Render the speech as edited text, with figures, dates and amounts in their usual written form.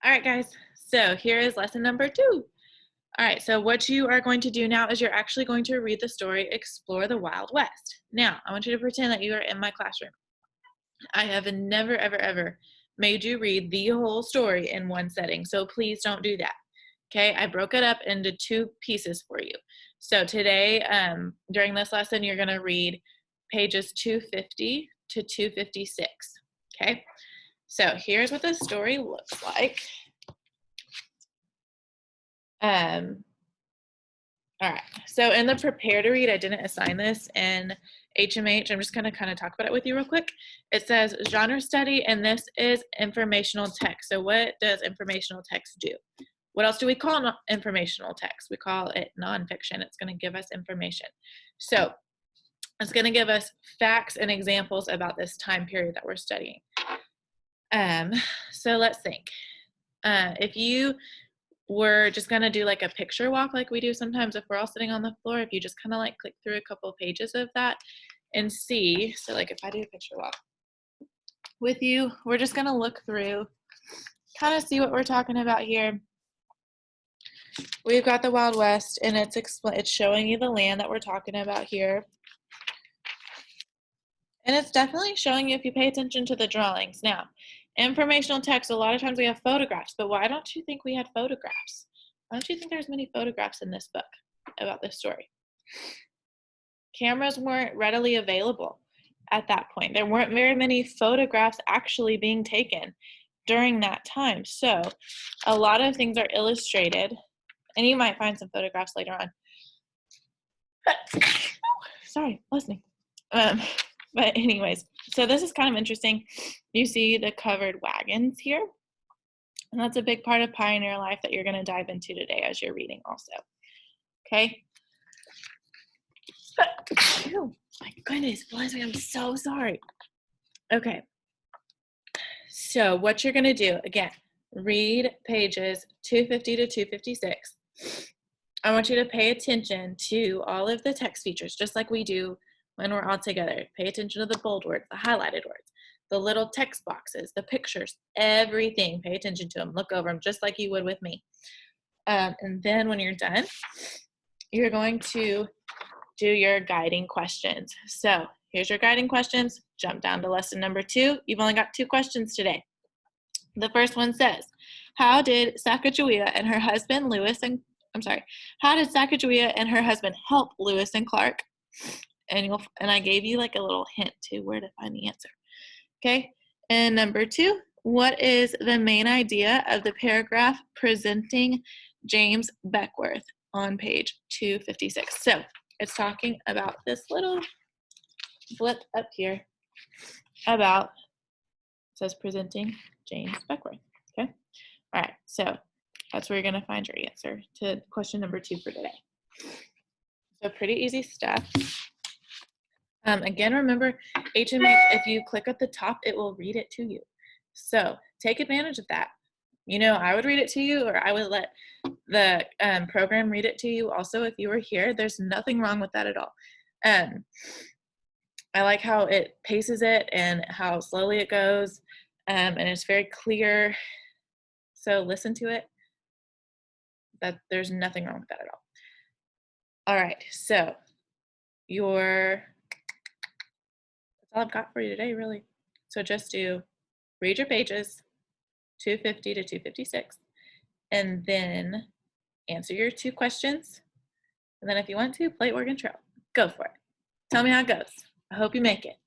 All right, guys. So here is lesson number 2. All right, so what you are going to do now is you're actually going to read the story, Explore the Wild West. Now, I want you to pretend that you are in my classroom. I have never, ever, ever made you read the whole story in one setting, so please don't do that. Okay, I broke it up into 2 pieces for you. So today, during this lesson, you're going to read pages 250 to 256. Okay, so here's what the story looks like. All right, so in the prepare to read, I didn't assign this in HMH. I'm just going to kind of talk about it with you real quick. It says genre study, and this is informational text. So what does informational text do? What else do we call informational text? We call it nonfiction. It's going to give us information. So it's going to give us facts and examples about this time period that we're studying. So let's think. If you we're just going to do like a picture walk like we do sometimes if we're all sitting on the floor. If you just kind of like click through a couple pages of that and see. So like if I do a picture walk with you, we're just going to look through, kind of see what we're talking about here. We've got the Wild West, and it's showing you the land that we're talking about here. And it's definitely showing you if you pay attention to the drawings. Now, informational text, a lot of times we have photographs, but why don't you think we had photographs? Why don't you think there's many photographs in this book about this story? Cameras weren't readily available at that point. There weren't very many photographs actually being taken during that time. So a lot of things are illustrated, and you might find some photographs later on. Sorry, listening. But anyways, so this is kind of interesting. You see the covered wagons here. And that's a big part of pioneer life that you're going to dive into today as you're reading also. Okay? Oh, my goodness, Leslie, I'm so sorry. Okay. So what you're going to do, again, read pages 250 to 256. I want you to pay attention to all of the text features, just like we do when we're all together. Pay attention to the bold words, the highlighted words, the little text boxes, the pictures, everything. Pay attention to them. Look over them just like you would with me. And then when you're done, you're going to do your guiding questions. So here's your guiding questions. Jump down to lesson number 2. You've only got 2 questions today. The first one says, how did Sacagawea and her husband how did Sacagawea and her husband help Lewis and Clark? And I gave you like a little hint to where to find the answer. Okay. And number 2, what is the main idea of the paragraph presenting James Beckwourth on page 256? So it's talking about this little blip up here about, it says presenting James Beckwourth. Okay. All right. So that's where you're going to find your answer to question number 2 for today. So pretty easy stuff. Again, remember, HMH, if you click at the top, it will read it to you. So take advantage of that. You know, I would read it to you, or I would let the program read it to you also if you were here. There's nothing wrong with that at all. I like how it paces it and how slowly it goes, and it's very clear. So listen to it. There's nothing wrong with that at all. All right, so that's all I've got for you today, really. So just read your pages 250 to 256, and then answer your 2 questions. And then if you want to, play Oregon Trail. Go for it. Tell me how it goes. I hope you make it.